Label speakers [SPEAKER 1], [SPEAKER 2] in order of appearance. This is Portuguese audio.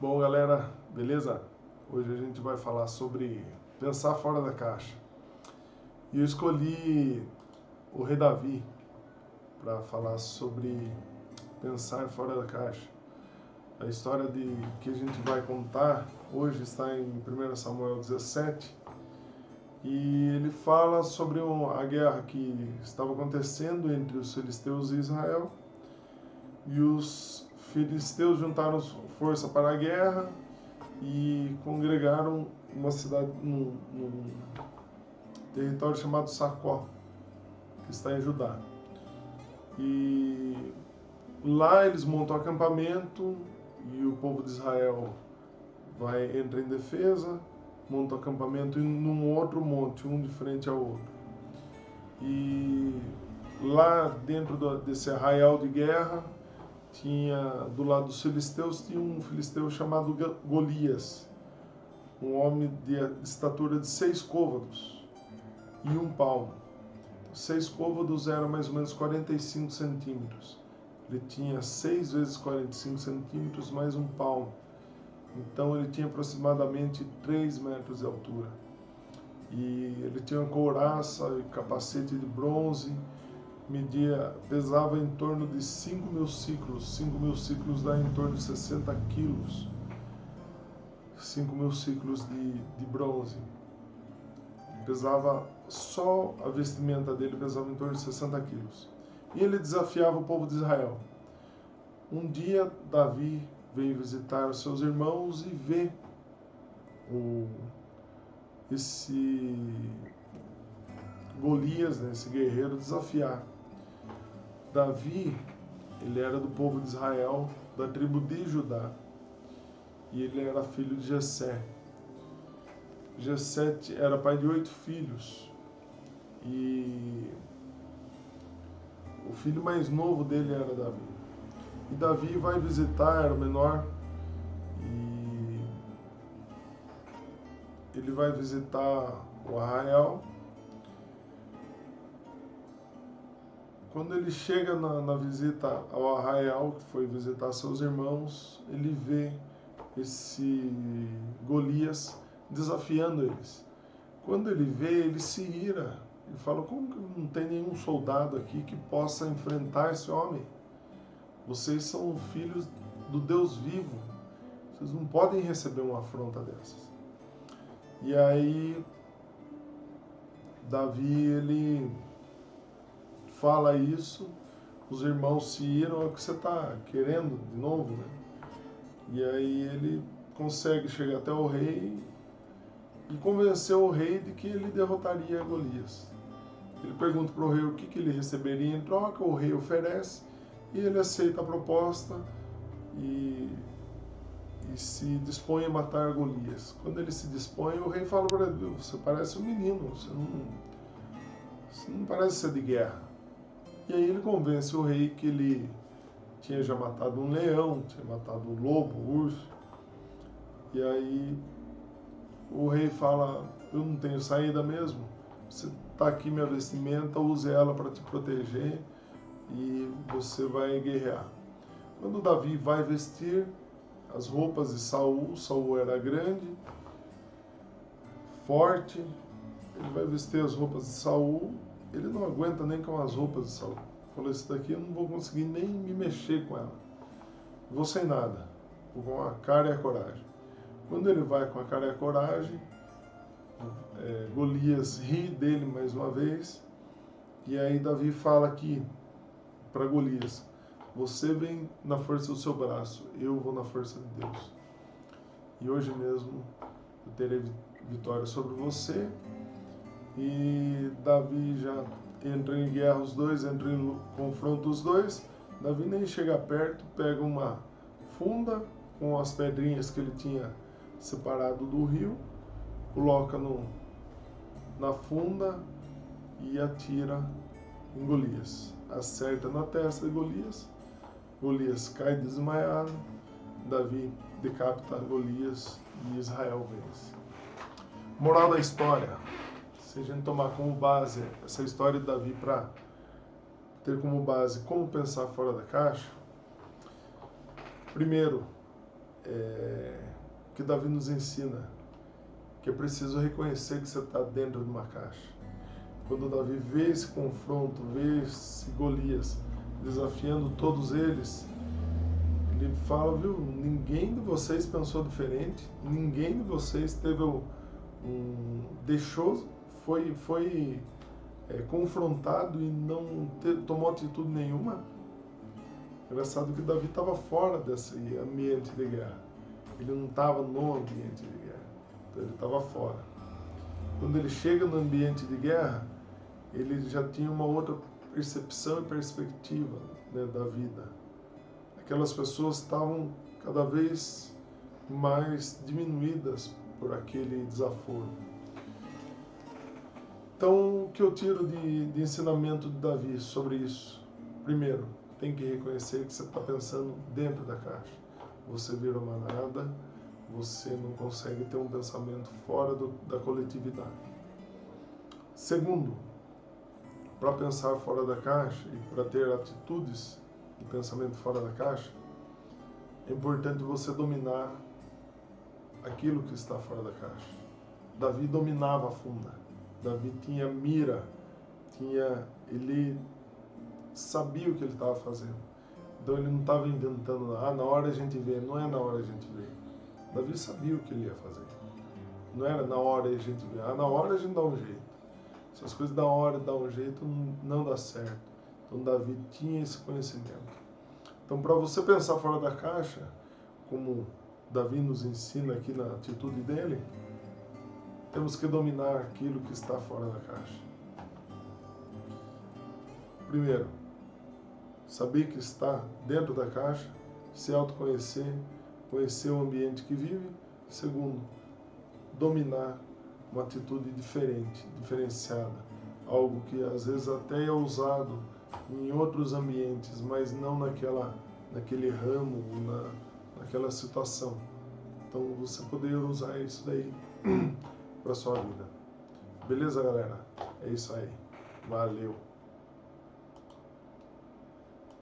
[SPEAKER 1] Bom, galera, beleza? Hoje a gente vai falar sobre pensar fora da caixa. E eu escolhi o rei Davi para falar sobre pensar fora da caixa. A história que a gente vai contar hoje está em 1 Samuel 17 e ele fala sobre a guerra que estava acontecendo entre os filisteus e Israel. E os filisteus juntaram força para a guerra e congregaram uma cidade num território chamado Sacó, que está em Judá. E lá eles montam acampamento e o povo de Israel entra em defesa, monta acampamento num outro monte, um de frente ao outro. E lá dentro desse arraial de guerra, do lado dos filisteus, tinha um filisteu chamado Golias, um homem de estatura de 6 côvados e 1 palmo. 6 côvados era mais ou menos 45 centímetros. Ele tinha 6 vezes 45 centímetros mais 1 palmo. Então ele tinha aproximadamente 3 metros de altura. E ele tinha uma couraça e capacete de bronze, pesava em torno de 5.000 ciclos. 5.000 ciclos dá em torno de 60 quilos. 5.000 ciclos de bronze. Pesava, só a vestimenta dele pesava em torno de 60 quilos. E ele desafiava o povo de Israel. Um dia, Davi veio visitar os seus irmãos e vê esse Golias, né, esse guerreiro, desafiar. Davi, ele era do povo de Israel, da tribo de Judá, e ele era filho de Jessé. Jessé era pai de 8 filhos, e o filho mais novo dele era Davi. E Davi vai visitar, era o menor, e ele vai visitar o arraial. Quando ele chega na visita ao arraial, que foi visitar seus irmãos, ele vê esse Golias desafiando eles. Quando ele vê, ele se ira. Ele fala: como que não tem nenhum soldado aqui que possa enfrentar esse homem? Vocês são filhos do Deus vivo. Vocês não podem receber uma afronta dessas. E aí, Davi, ele fala isso, os irmãos se iram: o que você está querendo de novo, né? E aí ele consegue chegar até o rei e convenceu o rei de que ele derrotaria Golias. Ele pergunta para o rei o que ele receberia em troca, o rei oferece e ele aceita a proposta e se dispõe a matar Golias. Quando ele se dispõe, o rei fala para ele: você parece um menino, você não parece ser de guerra. E aí ele convence o rei que ele tinha já matado um leão, tinha matado um lobo, um urso. E aí o rei fala: eu não tenho saída mesmo, você está aqui minha vestimenta, use ela para te proteger e você vai guerrear. Quando Davi vai vestir as roupas de Saul, Saul era grande, forte, ele vai vestir as roupas de Saul, ele não aguenta nem com as roupas de Saul. Falou: isso daqui eu não vou conseguir nem me mexer com ela. Vou sem nada, vou com a cara e a coragem. Quando ele vai com a cara e a coragem, Golias ri dele mais uma vez, e aí Davi fala aqui para Golias: você vem na força do seu braço, eu vou na força de Deus. E hoje mesmo eu terei vitória sobre você. E Davi já entra em guerra, os dois entram em confronto, os dois. Davi nem chega perto, pega uma funda com as pedrinhas que ele tinha separado do rio, coloca na funda e atira em Golias. Acerta na testa de Golias, Golias cai desmaiado, Davi decapita Golias e Israel vence. Moral da história: se a gente tomar como base essa história de Davi para ter como base como pensar fora da caixa, primeiro, que Davi nos ensina, que é preciso reconhecer que você está dentro de uma caixa. Quando Davi vê esse confronto, vê esse Golias desafiando todos eles, ele fala, viu, ninguém de vocês pensou diferente, ninguém de vocês teve foi confrontado e não tomou atitude nenhuma. Engraçado que Davi estava fora desse ambiente de guerra. Ele não estava no ambiente de guerra, então ele estava fora. Quando ele chega no ambiente de guerra, ele já tinha uma outra percepção e perspectiva, né, da vida. Aquelas pessoas estavam cada vez mais diminuídas por aquele desaforo. Então, o que eu tiro de ensinamento de Davi sobre isso? Primeiro, tem que reconhecer que você está pensando dentro da caixa. Você vira uma manada, você não consegue ter um pensamento fora da coletividade. Segundo, para pensar fora da caixa e para ter atitudes de pensamento fora da caixa, é importante você dominar aquilo que está fora da caixa. Davi dominava a funda. Davi tinha mira, ele sabia o que ele estava fazendo. Então ele não estava inventando, na hora a gente vê, não é na hora a gente vê. Davi sabia o que ele ia fazer. Não era na hora a gente vê, na hora a gente dá um jeito. Se as coisas da hora dá um jeito, não dá certo. Então Davi tinha esse conhecimento. Então, para você pensar fora da caixa, como Davi nos ensina aqui na atitude dele, temos que dominar aquilo que está fora da caixa. Primeiro, saber que está dentro da caixa, se autoconhecer, conhecer o ambiente que vive. Segundo, dominar uma atitude diferente, diferenciada, algo que às vezes até é usado em outros ambientes, mas não naquele ramo, naquela situação. Então você poder usar isso daí para sua vida. Beleza, galera? É isso aí. Valeu!